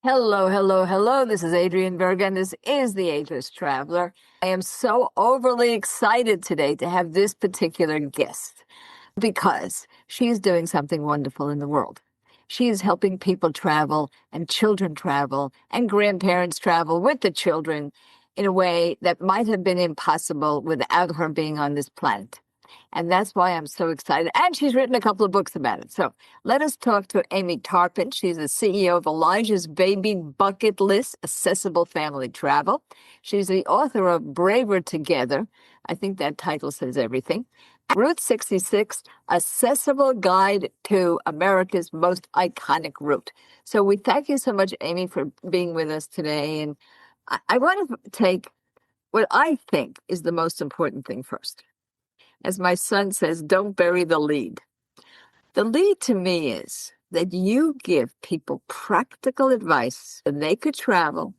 Hello, hello, hello. This is Adrienne Berg, and this is the Ageless Traveler. I am so overly excited today to have this particular guest because she's doing something wonderful in the world. She is helping people travel and children travel and grandparents travel with the children in a way that might have been impossible without her being on this planet. And that's why I'm so excited. And she's written a couple of books about it. So let us talk to Amy Tarpein. She's the CEO of Elijah's Baby Bucket List, Accessible Family Travel. She's the author of Braver Together. I think that title says everything. Route 66, Accessible Guide to America's Most Iconic Route. So we thank you so much, Amy, for being with us today. And I want to take what I think is the most important thing first. As my son says, don't bury the lead. The lead to me is that you give people practical advice that they could travel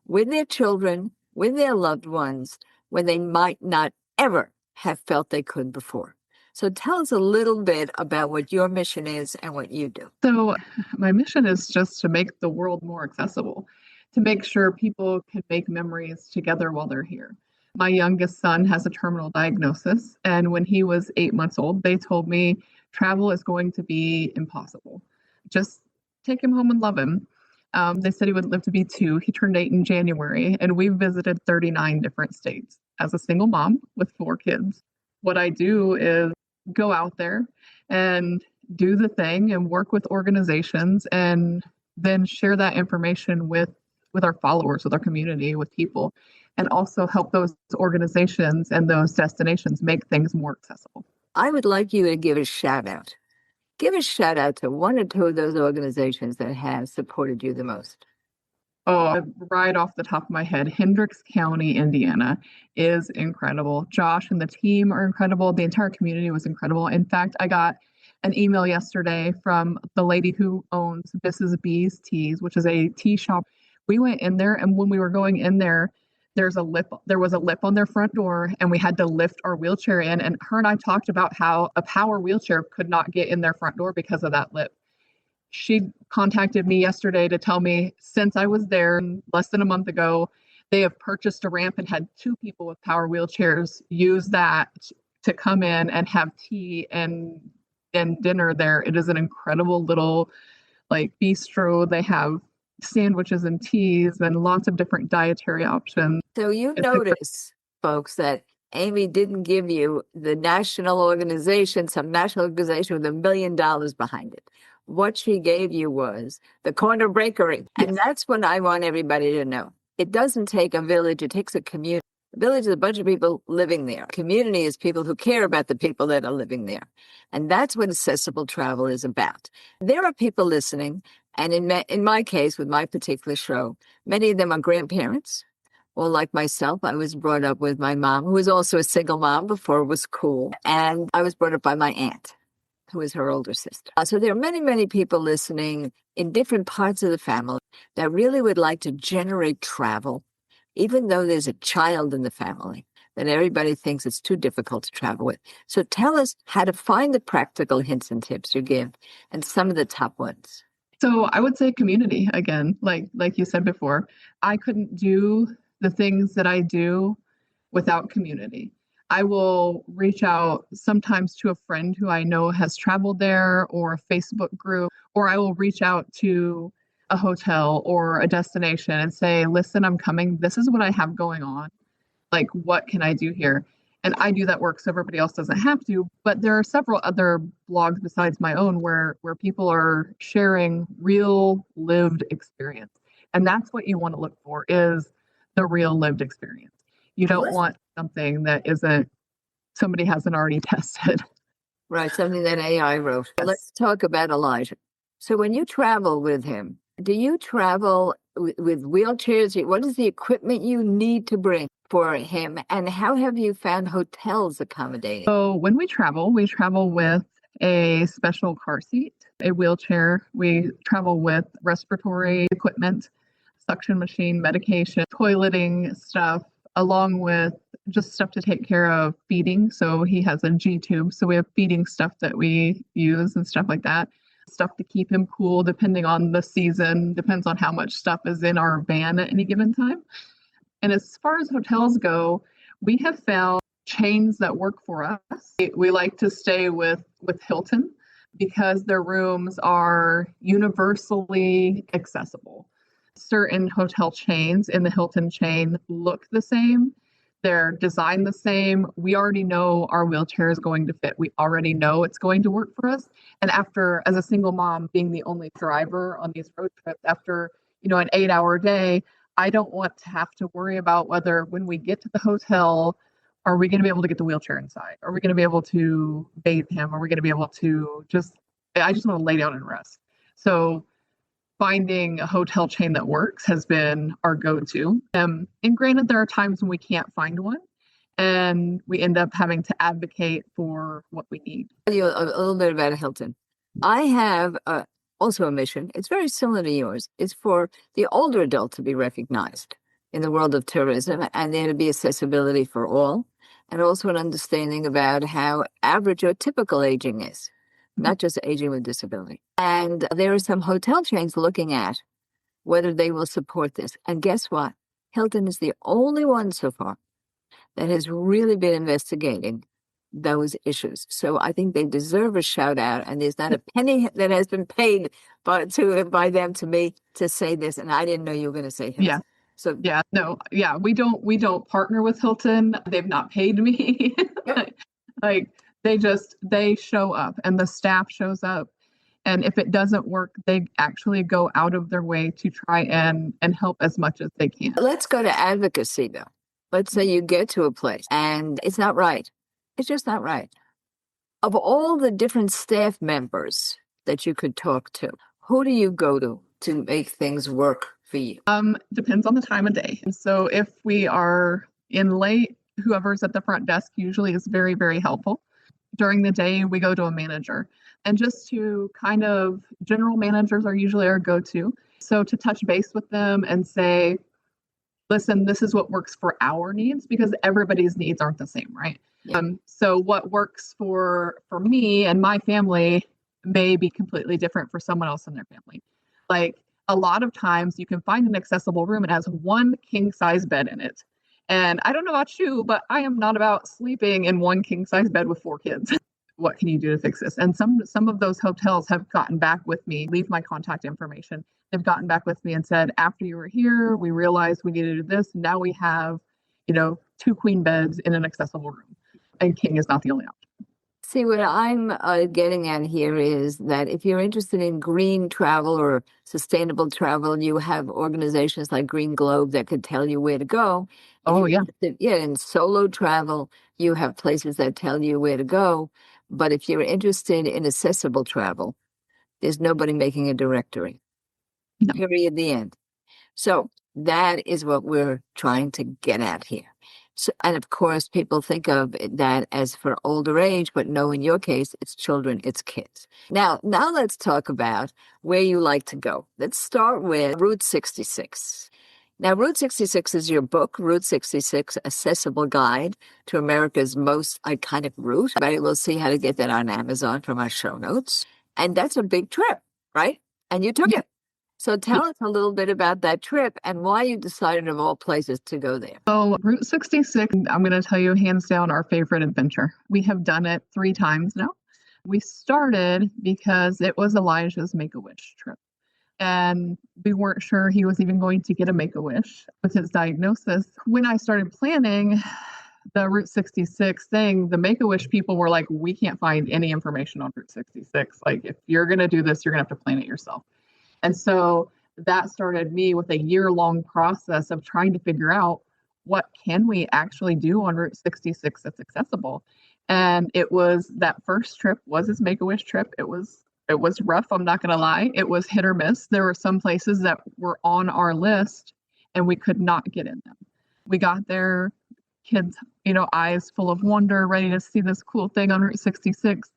with their children, with their loved ones, when they might not ever have felt they could before. So tell us a little bit about what your mission is and what you do. So my mission is just to make the world more accessible, to make sure people can make memories together while they're here. My youngest son has a terminal diagnosis, and when he was 8 months old, they told me travel is going to be impossible. Just take him home and love him. They said he would live to be 2. He turned 8 in January, and we've visited 39 different states as a single mom with 4 kids. What I do is go out there and do the thing and work with organizations and then share that information with our followers, with our community, with people, and also help those organizations and those destinations make things more accessible. I would like you to give a shout out. Give a shout out to 1 or 2 of those organizations that have supported you the most. Oh, right off the top of my head, Hendricks County, Indiana is incredible. Josh and the team are incredible. The entire community was incredible. In fact, I got an email yesterday from the lady who owns Mrs. B's Teas, which is a tea shop. We went in there, and when we were going in there, there was a lip on their front door, and we had to lift our wheelchair in. And her and I talked about how a power wheelchair could not get in their front door because of that lip. She contacted me yesterday to tell me since I was there less than a month ago, they have purchased a ramp and had 2 people with power wheelchairs use that to come in and have tea and dinner there. It is an incredible little bistro. They have sandwiches and teas and lots of different dietary options. So you notice, folks, that Amy didn't give you the national organization, some national organization with $1 million behind it. What she gave you was the corner bakery. And that's what I want everybody to know. It doesn't take a village, it takes a community. A village is a bunch of people living there. Community is people who care about the people that are living there. And that's what accessible travel is about. There are people listening, and in my case, with my particular show, many of them are grandparents. Or like myself, I was brought up with my mom, who was also a single mom before it was cool. And I was brought up by my aunt, who is her older sister. So there are many, many people listening in different parts of the family that really would like to generate travel, even though there's a child in the family that everybody thinks it's too difficult to travel with. So tell us how to find the practical hints and tips you give and some of the top ones. So I would say community again, like you said before. I couldn't do the things that I do without community. I will reach out sometimes to a friend who I know has traveled there, or a Facebook group, or I will reach out to a hotel or a destination and say, listen, I'm coming. This is what I have going on. What can I do here? And I do that work so everybody else doesn't have to. But there are several other blogs besides my own where people are sharing real lived experience. And that's what you want to look for, is the real lived experience. You don't want something that somebody hasn't already tested. Right, something that AI wrote. Yes. Let's talk about Elijah. So when you travel with him, do you travel with wheelchairs? What is the equipment you need to bring for him? And how have you found hotels accommodating? So when we travel with a special car seat, a wheelchair. We travel with respiratory equipment, suction machine, medication, toileting stuff, along with just stuff to take care of feeding. So he has a G tube. So we have feeding stuff that we use and stuff like that. stuff to keep him cool, depending on the season, depends on how much stuff is in our van at any given time. And as far as hotels go, we have found chains that work for us. We like to stay with Hilton because their rooms are universally accessible. Certain hotel chains in the Hilton chain look the same. They're designed the same. We already know our wheelchair is going to fit. We already know it's going to work for us. And after, as a single mom, being the only driver on these road trips, after, an 8-hour day, I don't want to have to worry about whether when we get to the hotel, are we going to be able to get the wheelchair inside? Are we going to be able to bathe him? Are we going to be able to I just want to lay down and rest. So finding a hotel chain that works has been our go-to. And granted, there are times when we can't find one and we end up having to advocate for what we need. Tell you a little bit about Hilton. I have also a mission. It's very similar to yours. It's for the older adult to be recognized in the world of tourism, and there to be accessibility for all, and also an understanding about how average or typical aging is, not just aging with disability. And there are some hotel chains looking at whether they will support this. And guess what? Hilton is the only one so far that has really been investigating those issues. So I think they deserve a shout out, and there's not a penny that has been paid by them to me to say this. And I didn't know you were going to say Hilton. Yeah. So we don't partner with Hilton. They've not paid me. Like they show up and the staff shows up. And if it doesn't work, they actually go out of their way to try and help as much as they can. Let's go to advocacy though. Let's say you get to a place and it's not right. It's just not right. Of all the different staff members that you could talk to, who do you go to make things work for you? Depends on the time of day. So if we are in late, whoever's at the front desk usually is very, very helpful. During the day, we go to a manager. And just to kind of, general managers are usually our go-to. So to touch base with them and say, listen, this is what works for our needs, because everybody's needs aren't the same, right? Yeah. So what works for me and my family may be completely different for someone else in their family. Like a lot of times you can find an accessible room. It has one king size bed in it. And I don't know about you, but I am not about sleeping in one king size bed with 4 kids. What can you do to fix this? And some of those hotels have gotten back with me, leave my contact information. They've gotten back with me and said, after you were here, we realized we needed to do this. And now we have, 2 queen beds in an accessible room. And king is not the only option. See, what I'm getting at here is that if you're interested in green travel or sustainable travel, you have organizations like Green Globe that could tell you where to go. Oh, yeah. In solo travel, you have places that tell you where to go. But if you're interested in accessible travel, there's nobody making a directory. No. Period, the end. So that is what we're trying to get at here. So, and of course, people think of that as for older age, but no, in your case, it's children, it's kids. Now let's talk about where you like to go. Let's start with Route 66. Now, Route 66 is your book, Route 66, Accessible Guide to America's Most Iconic Route. We'll see how to get that on Amazon from our show notes. And that's a big trip, right? And you took it. So tell us a little bit about that trip and why you decided of all places to go there. So Route 66, I'm going to tell you hands down our favorite adventure. We have done it 3 times now. We started because it was Elijah's Make-A-Wish trip. And we weren't sure he was even going to get a Make-A-Wish with his diagnosis. When I started planning the Route 66 thing, the Make-A-Wish people were like, we can't find any information on Route 66. Like, if you're going to do this, you're going to have to plan it yourself. And so that started me with a year-long process of trying to figure out what can we actually do on Route 66 that's accessible. And it was that first trip was his Make-A-Wish trip. It was rough, I'm not going to lie. It was hit or miss. There were some places that were on our list and we could not get in them. We got there, kids, eyes full of wonder, ready to see this cool thing on Route 66,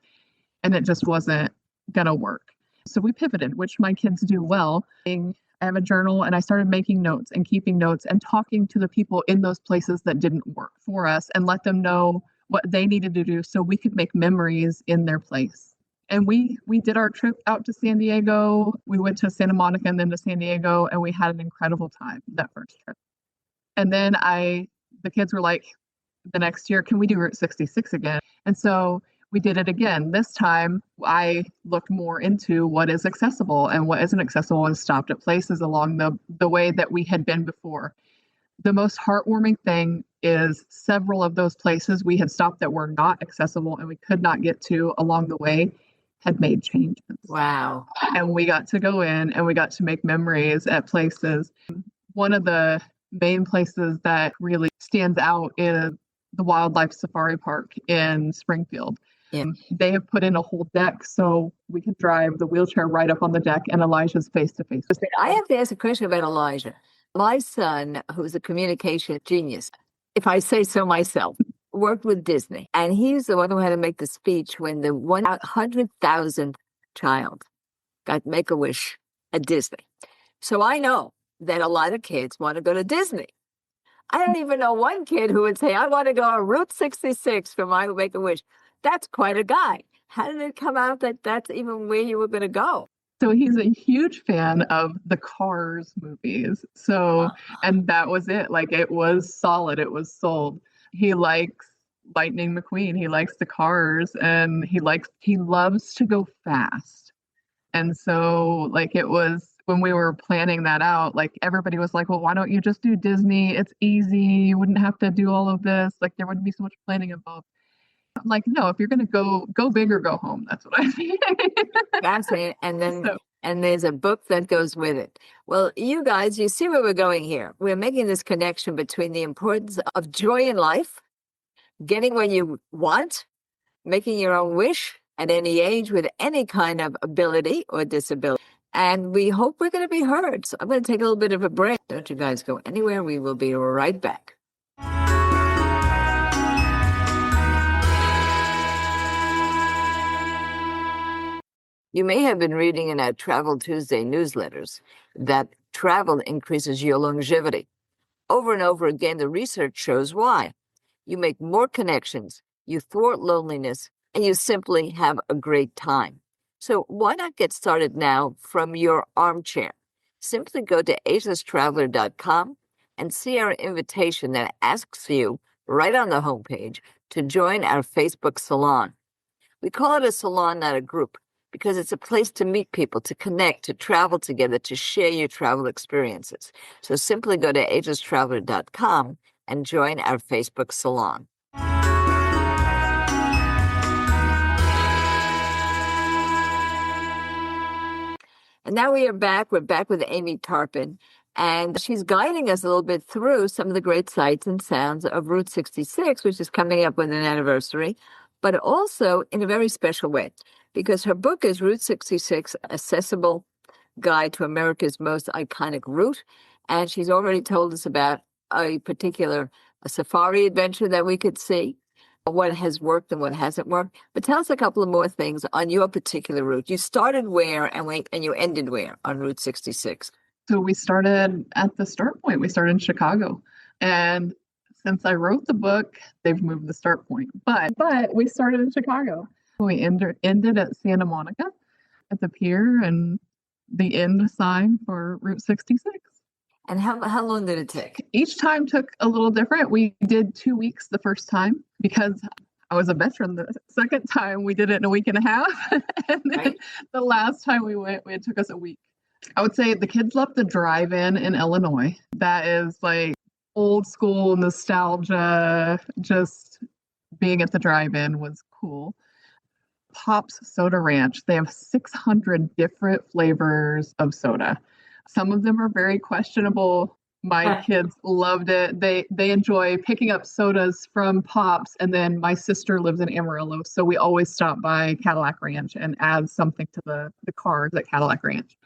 and it just wasn't going to work. So we pivoted, which my kids do well. I have a journal and I started making notes and keeping notes and talking to the people in those places that didn't work for us and let them know what they needed to do so we could make memories in their place And we did our trip out to San Diego. We went to Santa Monica and then to San Diego, and we had an incredible time that first trip. And then the kids were like, the next year, can we do Route 66 again? And so we did it again. This time, I looked more into what is accessible and what isn't accessible and stopped at places along the way that we had been before. The most heartwarming thing is several of those places we had stopped that were not accessible and we could not get to along the way had made changes. Wow. And we got to go in and we got to make memories at places. One of the main places that really stands out is the Wildlife Safari Park in Springfield. Yeah. They have put in a whole deck so we can drive the wheelchair right up on the deck and Elijah's face to face. I have to ask a question about Elijah. My son, who's a communication genius, if I say so myself, worked with Disney. And he's the one who had to make the speech when the 100,000th child got Make-A-Wish at Disney. So I know that a lot of kids want to go to Disney. I don't even know one kid who would say, I want to go on Route 66 for my Make-A-Wish. That's quite a guy. How did it come out that that's even where you were going to go? So he's a huge fan of the Cars movies. So, and that was it. Like it was solid. It was sold. He likes Lightning McQueen. He likes the Cars and he loves to go fast. And so like it was when we were planning that out, like everybody was like, well, why don't you just do Disney? It's easy. You wouldn't have to do all of this. Like there wouldn't be so much planning involved. I'm like, no, if you're going to go big or go home. That's what I think. Fascinating. And then, and there's a book that goes with it. Well, you guys, you see where we're going here. We're making this connection between the importance of joy in life, getting what you want, making your own wish at any age with any kind of ability or disability. And we hope we're going to be heard. So I'm going to take a little bit of a break. Don't you guys go anywhere. We will be right back. You may have been reading in our Travel Tuesday newsletters that travel increases your longevity. Over and over again, the research shows why. You make more connections, you thwart loneliness, and you simply have a great time. So why not get started now from your armchair? Simply go to agelesstraveler.com and see our invitation that asks you right on the homepage to join our Facebook salon. We call it a salon, not a group, because it's a place to meet people, to connect, to travel together, to share your travel experiences. So simply go to agelesstraveler.com and join our Facebook salon. And now we are back. We're back with Amy Tarpein, and she's guiding us a little bit through some of the great sights and sounds of Route 66, which is coming up with an anniversary, but also in a very special way, because her book is Route 66, Accessible Guide to America's Most Iconic Route. And she's already told us about a particular safari adventure that we could see, what has worked and what hasn't worked. But tell us a couple of more things on your particular route. You started where and you ended where on Route 66? So we started at the start point. We started in Chicago. And since I wrote the book, they've moved the start point. But we started in Chicago. We ended at Santa Monica at the pier and the end sign for Route 66. And how long did it take? Each time took a little different. We did 2 weeks the first time because I was a veteran. The second time we did it in a week and a half. And then the last time we went, it took us a week. I would say the kids loved the drive-in in Illinois. That is like old school nostalgia. Just being at the drive-in was cool. Pop's Soda Ranch. They have 600 different flavors of soda. Some of them are very questionable. My kids loved it. They enjoy picking up sodas from Pop's, and then my sister lives in Amarillo, so we always stop by Cadillac Ranch and add something to the cars at Cadillac Ranch.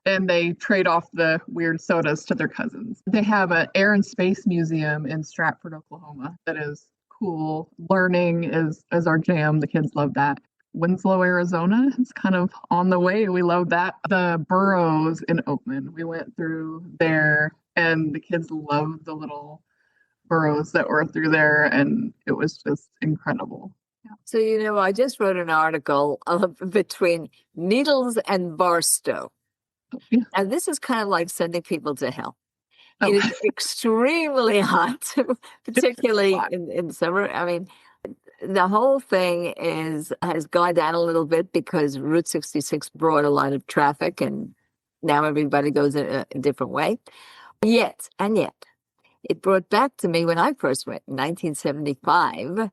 And they trade off the weird sodas to their cousins. They have an Air and Space Museum in Stratford, Oklahoma that is cool. Learning is our jam. The kids love that. Winslow, Arizona is kind of on the way. We love that. The burrows in Oakland, we went through there and the kids loved the little burrows that were through there and it was just incredible. So, I just wrote an article between Needles and Barstow. Yeah. And this is kind of like sending people to hell. Oh, It is extremely hot, particularly hot. in summer. I mean, the whole thing has gone down a little bit because Route 66 brought a lot of traffic and now everybody goes a different way. Yet, it brought back to me when I first went in 1975,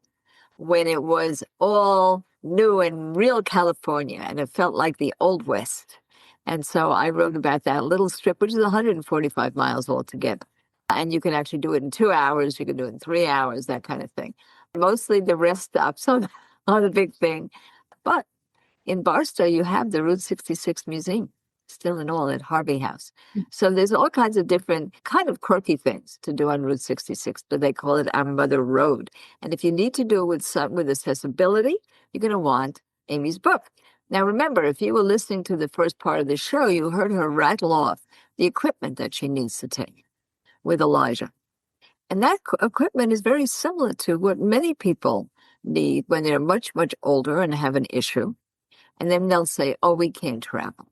when it was all new and real California and it felt like the Old West. And so I wrote about that little strip, which is 145 miles altogether. And you can actually do it in 2 hours, you can do it in 3 hours, that kind of thing. Mostly the rest stops on the big thing. But in Barstow, you have the Route 66 Museum, still and all at Harvey House. So there's all kinds of different kind of quirky things to do on Route 66, but they call it our Mother Road. And if you need to do it with accessibility, you're going to want Amy's book. Now, remember, if you were listening to the first part of the show, you heard her rattle off the equipment that she needs to take with Elijah. And that equipment is very similar to what many people need when they're much, much older and have an issue. And then they'll say, oh, we can't travel.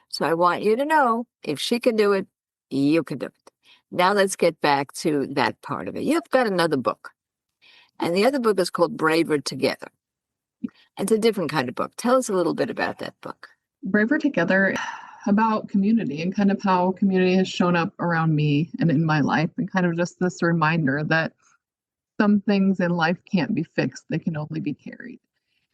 So I want you to know, if she can do it, you can do it. Now let's get back to that part of it. You've got another book. And the other book is called Braver Together. It's a different kind of book. Tell us a little bit about that book. Braver Together, about community and kind of how community has shown up around me and in my life, and kind of just this reminder that some things in life can't be fixed, they can only be carried.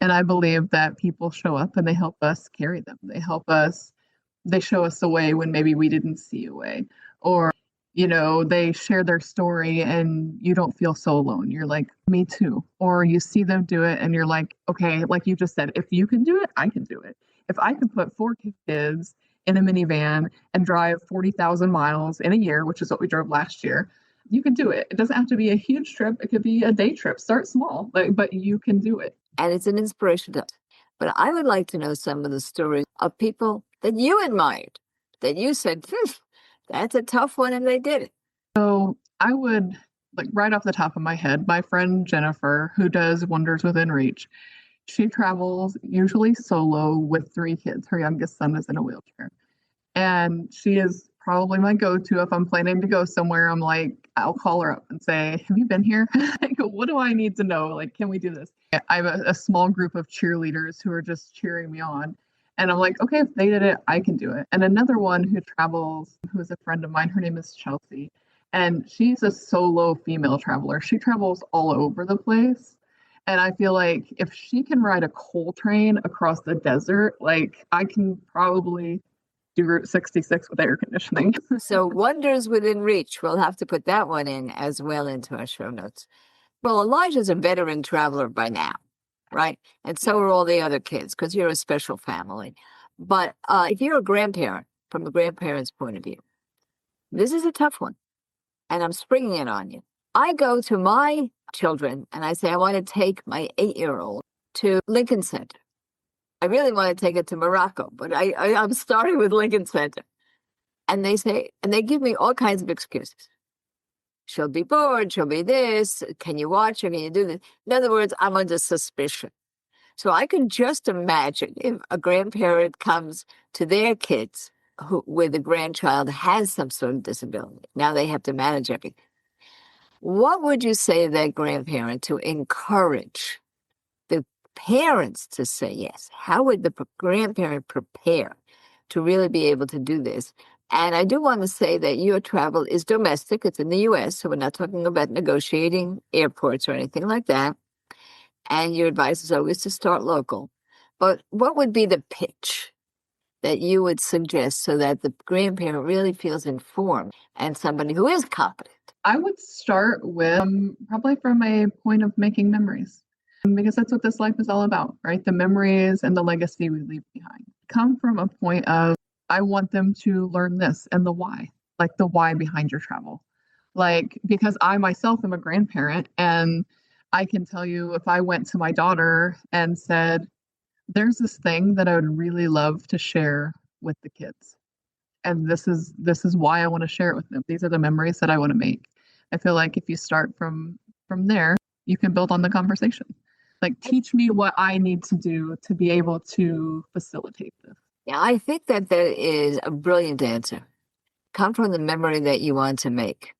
And I believe that people show up and they help us carry them. They show us a way when maybe we didn't see a way. Or, they share their story and you don't feel so alone. You're like, me too. Or you see them do it and you're like, okay, like you just said, if you can do it, I can do it. If I can put 4 kids in a minivan and drive 40,000 miles in a year, which is what we drove last year, you can do it. It doesn't have to be a huge trip. It could be a day trip. Start small, but you can do it. And it's an inspiration to us. But I would like to know some of the stories of people that you admired, that you said, that's a tough one, and they did it. So I would, like right off the top of my head, my friend Jennifer, who does Wonders Within Reach, she travels usually solo with 3 kids. Her youngest son is in a wheelchair. And she is probably my go-to if I'm planning to go somewhere. I'm like, I'll call her up and say, have you been here? What do I need to know? Like, can we do this? I have a small group of cheerleaders who are just cheering me on. And I'm like, okay, if they did it, I can do it. And another one who travels, who is a friend of mine, her name is Chelsea. And she's a solo female traveler. She travels all over the place. And I feel like if she can ride a coal train across the desert, like I can probably do Route 66 with air conditioning. So Wonders Within Reach, we'll have to put that one in as well into our show notes. Well, Elijah's a veteran traveler by now, right? And so are all the other kids, because you're a special family. But if you're a grandparent, from a grandparent's point of view, this is a tough one. And I'm springing it on you. I go to my children and I say, I want to take my 8-year-old to Lincoln Center. I really want to take it to Morocco, but I'm starting with Lincoln Center. And they give me all kinds of excuses. She'll be bored. She'll be this. Can you watch her? Can you do this? In other words, I'm under suspicion. So I can just imagine if a grandparent comes to their kids where the grandchild has some sort of disability. Now they have to manage everything. What would you say to that grandparent to encourage the parents to say yes? How would the grandparent prepare to really be able to do this? And I do want to say that your travel is domestic. It's in the U.S., so we're not talking about negotiating airports or anything like that. And your advice is always to start local. But what would be the pitch that you would suggest so that the grandparent really feels informed and somebody who is competent? I would start with probably from a point of making memories, because that's what this life is all about, right? The memories and the legacy we leave behind come from a point of, I want them to learn this and the why, like the why behind your travel. Like, because I myself am a grandparent, and I can tell you, if I went to my daughter and said, there's this thing that I would really love to share with the kids, and this is why I want to share it with them. These are the memories that I want to make. I feel like if you start from there, you can build on the conversation. Like, teach me what I need to do to be able to facilitate this. Yeah, I think that that is a brilliant answer. Come from the memory that you want to make,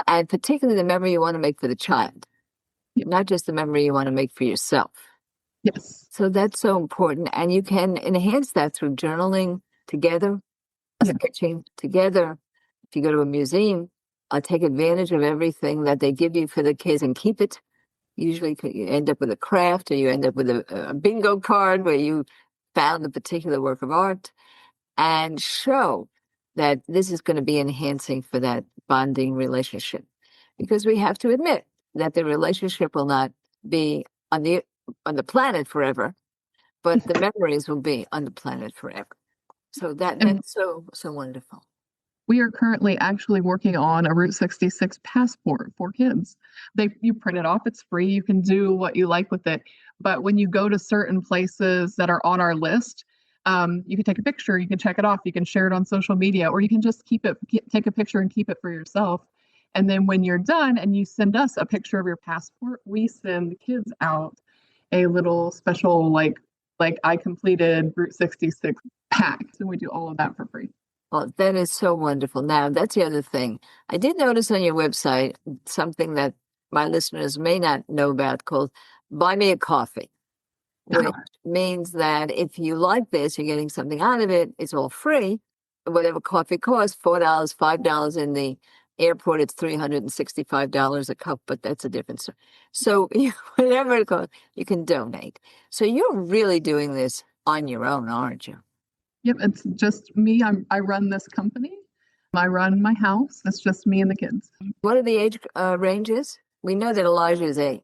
and particularly the memory you want to make for the child, Yeah. not just the memory you want to make for yourself. Yes. So that's so important. And you can enhance that through journaling together, Yeah. sketching together. If you go to a museum, take advantage of everything that they give you for the kids and keep it. Usually you end up with a craft or you end up with a bingo card where you found a particular work of art and show that this is going to be enhancing for that bonding relationship. Because we have to admit that the relationship will not be on the planet forever, but the memories will be on the planet forever. So And that's so wonderful. we are currently actually working on a Route 66 passport for kids. You print it off, it's free, you can do what you like with it. But when you go to certain places that are on our list, you can take a picture, you can check it off, you can share it on social media, or you can just take a picture and keep it for yourself. And then when you're done and you send us a picture of your passport, we send the kids out a little special, like I completed Route 66 pack. And we do all of that for free. Well, that is so wonderful. Now, that's the other thing. I did notice on your website something that my listeners may not know about called Buy Me a Coffee, which means that if you like this, you're getting something out of it. It's all free. Whatever coffee costs, $4, $5 in the airport, it's $365 a cup, but that's a different story. So whatever it costs, you can donate. So you're really doing this on your own, aren't you? Yep, it's just me. I run this company. I run my house. It's just me and the kids. What are the age ranges? We know that Elijah is 8.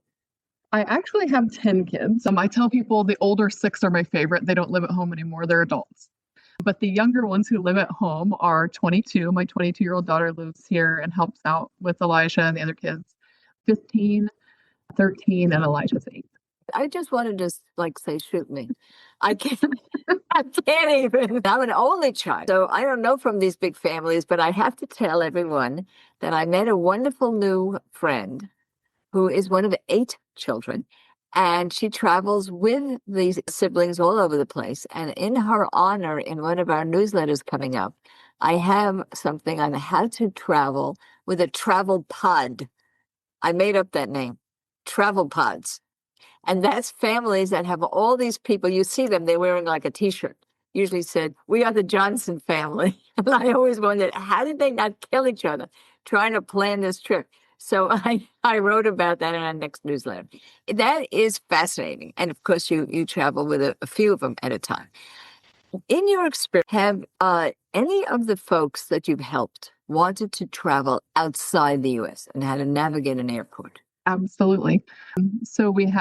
I actually have 10 kids. I tell people the older 6 are my favorite. They don't live at home anymore. They're adults. But the younger ones who live at home are 22. My 22-year-old daughter lives here and helps out with Elijah and the other kids. 15, 13, and Elijah's 8. I just want to just like say, shoot me. I can't, I can't even. I'm an only child. So I don't know from these big families, but I have to tell everyone that I met a wonderful new friend who is one of 8 children. And she travels with these siblings all over the place. And in her honor, in one of our newsletters coming up, I have something on how to travel with a travel pod. I made up that name, travel pods. And that's families that have all these people. You see them, they're wearing like a t-shirt. Usually said, "We are the Johnson family." And I always wondered, how did they not kill each other trying to plan this trip? So I wrote about that in our next newsletter. That is fascinating. And of course, you travel with a few of them at a time. In your experience, have any of the folks that you've helped wanted to travel outside the U.S. and how to navigate an airport? Absolutely. So there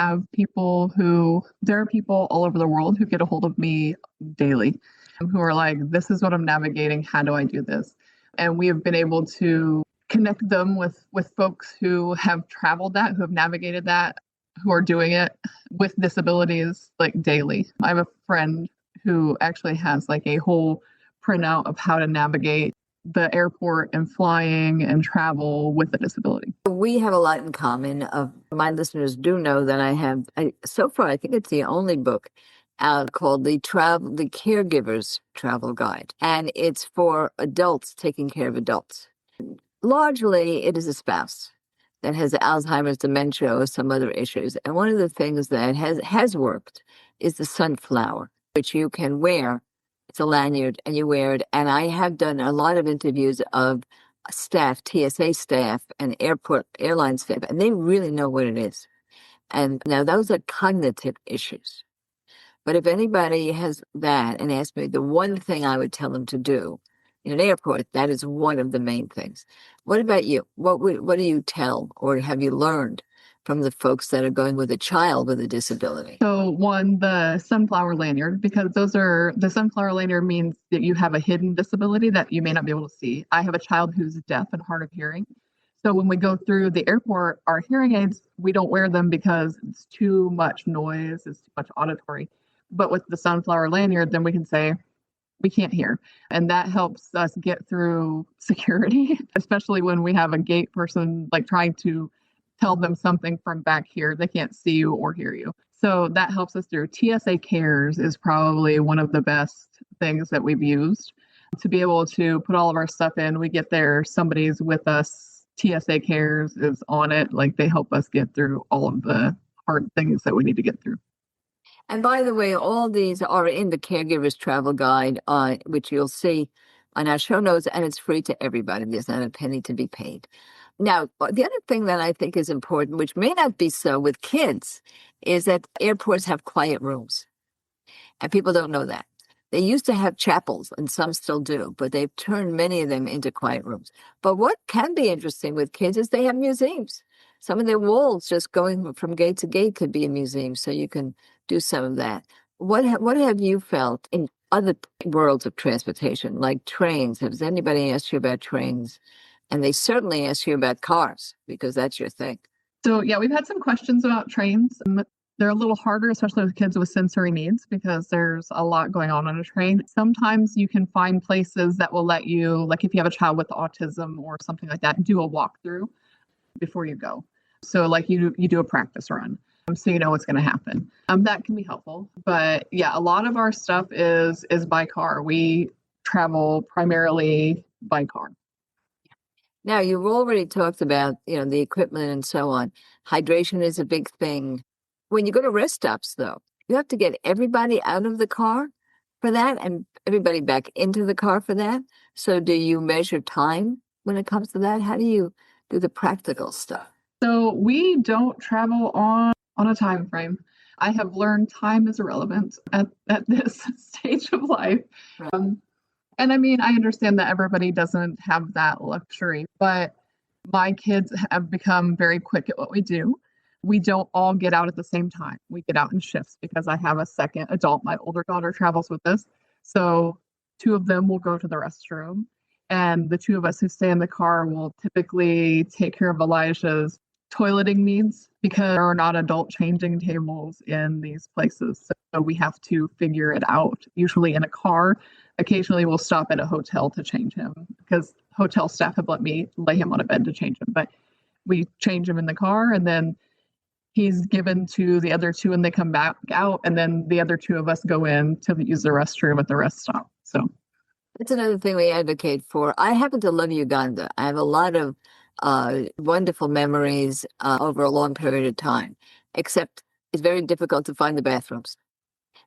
are people all over the world who get a hold of me daily who are like, this is what I'm navigating. How do I do this? And we have been able to connect them with folks who have traveled that, who have navigated that, who are doing it with disabilities like daily. I have a friend who actually has like a whole printout of how to navigate the airport and flying and travel with a disability. We have a lot in common. My listeners do know that so far, I think it's the only book out called the Caregiver's Travel Guide. And it's for adults taking care of adults. Largely, it is a spouse that has Alzheimer's, dementia, or some other issues. And one of the things that has worked is the sunflower, which you can wear. It's a lanyard and you wear it. And I have done a lot of interviews of staff, TSA staff and airline staff, and they really know what it is. And now those are cognitive issues. But if anybody has that and asks me the one thing I would tell them to do in an airport, that is one of the main things. What about you? What do you tell or have you learned from the folks that are going with a child with a disability? So one, the sunflower lanyard, because the sunflower lanyard means that you have a hidden disability that you may not be able to see. I have a child who's deaf and hard of hearing. So when we go through the airport, our hearing aids, we don't wear them because it's too much noise, it's too much auditory. But with the sunflower lanyard, then we can say, we can't hear. And that helps us get through security, especially when we have a gate person like trying to tell them something from back here. They can't see you or hear you. So that helps us through. TSA Cares is probably one of the best things that we've used to be able to put all of our stuff in. We get there, somebody's with us. TSA Cares is on it. Like they help us get through all of the hard things that we need to get through. And by the way, all these are in the Caregiver's Travel Guide, which you'll see on our show notes, and it's free to everybody. There's not a penny to be paid. Now, the other thing that I think is important, which may not be so with kids, is that airports have quiet rooms. And people don't know that. They used to have chapels, and some still do, but they've turned many of them into quiet rooms. But what can be interesting with kids is they have museums. Some of their walls just going from gate to gate could be a museum, so you can do some of that. What have you felt in other worlds of transportation, like trains? Has anybody asked you about trains? And they certainly ask you about cars, because that's your thing. So, yeah, we've had some questions about trains. They're a little harder, especially with kids with sensory needs, because there's a lot going on a train. Sometimes you can find places that will let you, like if you have a child with autism or something like that, do a walkthrough before you go. So like you do a practice run, so you know what's going to happen. That can be helpful. But yeah, a lot of our stuff is by car. We travel primarily by car. Now, you've already talked about, the equipment and so on. Hydration is a big thing. When you go to rest stops, though, you have to get everybody out of the car for that and everybody back into the car for that. So do you measure time when it comes to that? How do you do the practical stuff? So we don't travel on a time frame. I have learned time is irrelevant at this stage of life. Right. And I mean, I understand that everybody doesn't have that luxury, but my kids have become very quick at what we do. We don't all get out at the same time. We get out in shifts because I have a second adult. My older daughter travels with us. So two of them will go to the restroom. And the two of us who stay in the car will typically take care of Elijah's toileting needs because there are not adult changing tables in these places. So we have to figure it out, usually in a car. Occasionally we'll stop at a hotel to change him because hotel staff have let me lay him on a bed to change him. But we change him in the car, and then he's given to the other two and they come back out, and then the other two of us go in to use the restroom at the rest stop. So that's another thing we advocate for. I happen to love Uganda. I have a lot of wonderful memories over a long period of time, except it's very difficult to find the bathrooms.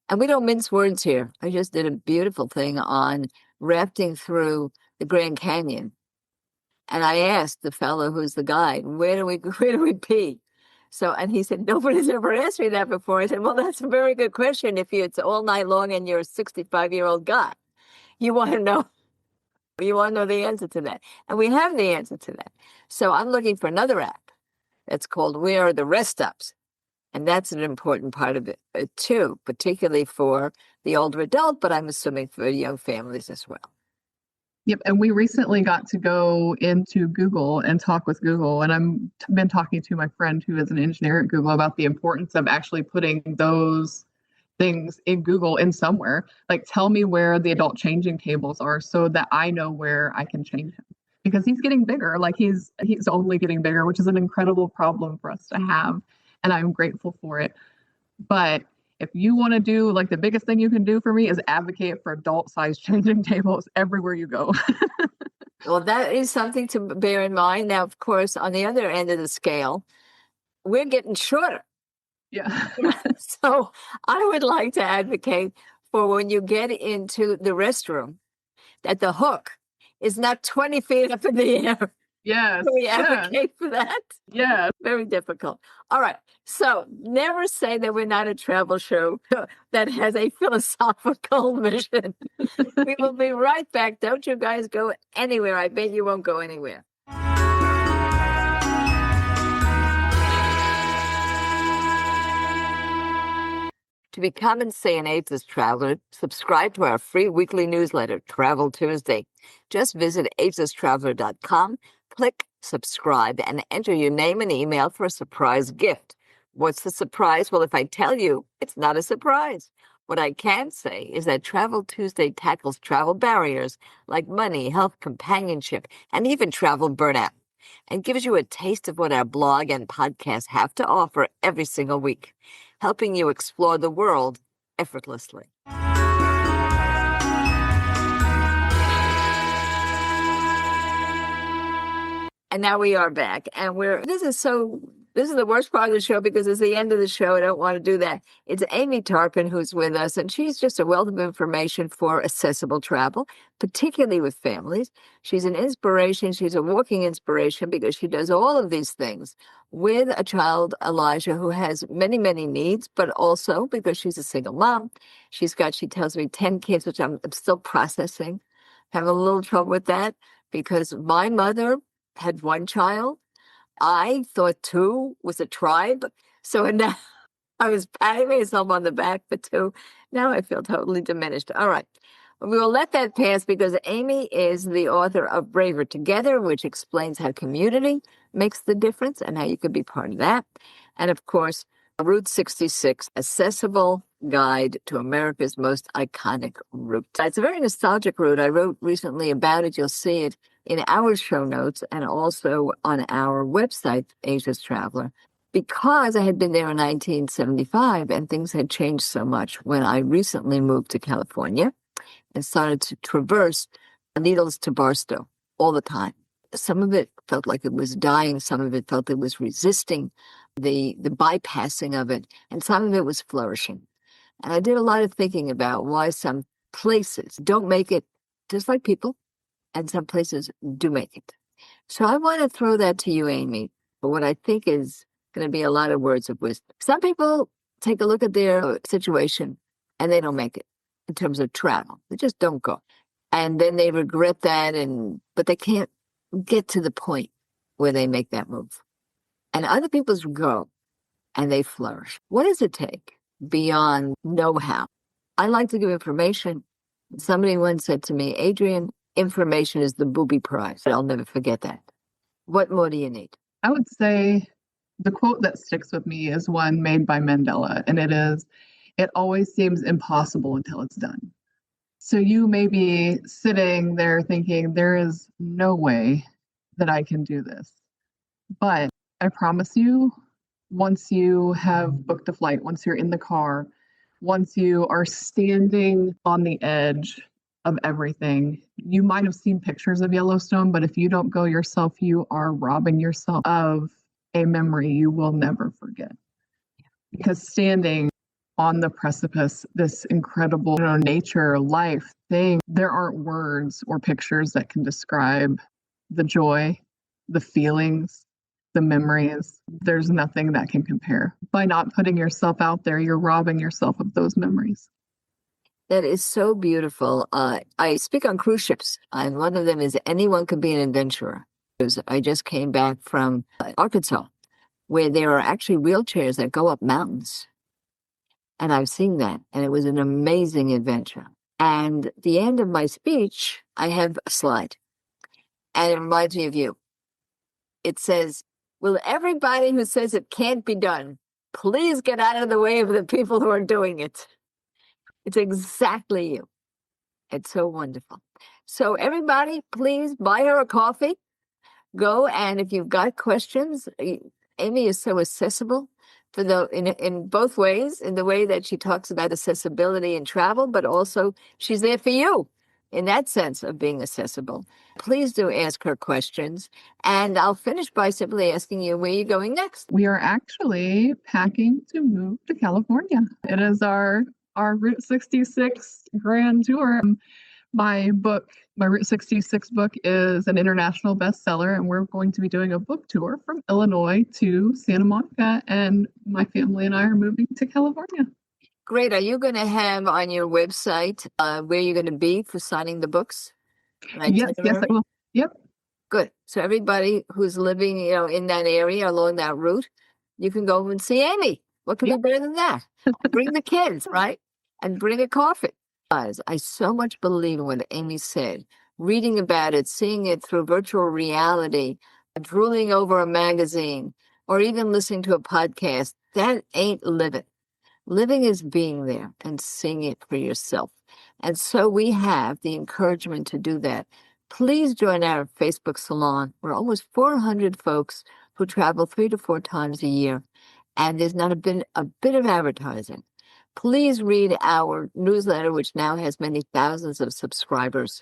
And we don't mince words here. I just did a beautiful thing on rafting through the Grand Canyon. And I asked the fellow who's the guide, where do we pee? So, and he said, nobody's ever asked me that before. I said, well, that's a very good question. If it's all night long and you're a 65-year-old guy, you want to know the answer to that. And we have the answer to that. So I'm looking for another app that's called Where Are the Rest Stops? And that's an important part of it too, particularly for the older adult, but I'm assuming for young families as well. Yep. And we recently got to go into Google and talk with Google. And I've been talking to my friend who is an engineer at Google about the importance of actually putting those things in Google in somewhere. Like, tell me where the adult changing tables are so that I know where I can change him. Because he's getting bigger. Like he's only getting bigger, which is an incredible problem for us to have. And I'm grateful for it. But if you want to do, like, the biggest thing you can do for me is advocate for adult size changing tables everywhere you go. Well, that is something to bear in mind. Now, of course, on the other end of the scale, we're getting shorter. Yeah. So I would like to advocate for when you get into the restroom, that the hook is not 20 feet up in the air. Yes. Can we advocate for that? Yeah. Very difficult. All right. So never say that we're not a travel show that has a philosophical mission. We will be right back. Don't you guys go anywhere. I bet you won't go anywhere. To become and stay an Ageless traveler, subscribe to our free weekly newsletter, Travel Tuesday. Just visit agelesstraveler.com, click subscribe, and enter your name and email for a surprise gift. What's the surprise? Well, if I tell you, it's not a surprise. What I can say is that Travel Tuesday tackles travel barriers like money, health, companionship, and even travel burnout. and gives you a taste of what our blog and podcast have to offer every single week, helping you explore the world effortlessly. And now we are back, and this is the worst part of the show because it's the end of the show. I don't want to do that. It's Amy Tarpein who's with us, and she's just a wealth of information for accessible travel, particularly with families. She's an inspiration. She's a walking inspiration because she does all of these things with a child, Elijah, who has many, many needs, but also because she's a single mom. She tells me 10 kids, which I'm still processing. Having a little trouble with that because my mother had one child. I thought two was a tribe. So now I was patting myself on the back for two. Now I feel totally diminished. All right. We will let that pass because Amy is the author of Braver Together, which explains how community makes the difference and how you could be part of that. And of course, Route 66, Accessible Guide to America's Most Iconic Route. It's a very nostalgic route. I wrote recently about it. You'll see it in our show notes and also on our website, Ageless Traveler, because I had been there in 1975 and things had changed so much when I recently moved to California and started to traverse Needles to Barstow all the time. Some of it felt like it was dying. Some of it felt it was resisting the bypassing of it. And some of it was flourishing. And I did a lot of thinking about why some places don't make it just like people, and some places do make it. So I want to throw that to you, Amy, for what I think is going to be a lot of words of wisdom. Some people take a look at their situation and they don't make it in terms of travel. They just don't go. And then they regret that, but they can't get to the point where they make that move. And other people go and they flourish. What does it take beyond know-how? I like to give information. Somebody once said to me, Adrian, information is the booby prize. I'll never forget that. What more do you need? I would say the quote that sticks with me is one made by Mandela, and it is, "It always seems impossible until it's done." So you may be sitting there thinking, there is no way that I can do this. But I promise you, once you have booked a flight, once you're in the car, once you are standing on the edge of everything, you might have seen pictures of Yellowstone, but if you don't go yourself, you are robbing yourself of a memory you will never forget. Because standing on the precipice, this incredible, nature, life thing, there aren't words or pictures that can describe the joy, the feelings, the memories. There's nothing that can compare. By not putting yourself out there, you're robbing yourself of those memories. That is so beautiful. I speak on cruise ships, and one of them is anyone can be an adventurer. I just came back from Arkansas, where there are actually wheelchairs that go up mountains. And I've seen that, and it was an amazing adventure. And at the end of my speech, I have a slide, and it reminds me of you. It says, will everybody who says it can't be done, please get out of the way of the people who are doing it. It's exactly you. It's so wonderful. So everybody, please buy her a coffee. Go, and if you've got questions, Amy is so accessible for in both ways, in the way that she talks about accessibility in travel, but also she's there for you in that sense of being accessible. Please do ask her questions. And I'll finish by simply asking you, where are you going next? We are actually packing to move to California. It is our Route 66 grand tour. My Route 66 book is an international bestseller, and we're going to be doing a book tour from Illinois to Santa Monica, and my family and I are moving to California. Great. Are you going to have on your website where you're going to be for signing the books? Yes, I will. Yep. Good. So everybody who's living, in that area along that route, you can go and see Amy. What could be better than that? Bring the kids, right? And bring a coffee. I so much believe in what Amy said. Reading about it, seeing it through virtual reality, drooling over a magazine, or even listening to a podcast, that ain't living. Living is being there and seeing it for yourself. And so we have the encouragement to do that Please join our Facebook salon. We're almost 400 folks who travel 3 to 4 times a year, and there's not a bit of advertising. Please read our newsletter, which now has many thousands of subscribers.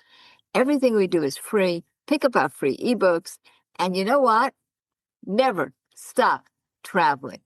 Everything we do is free. Pick up our free ebooks. And you know what? Never stop traveling.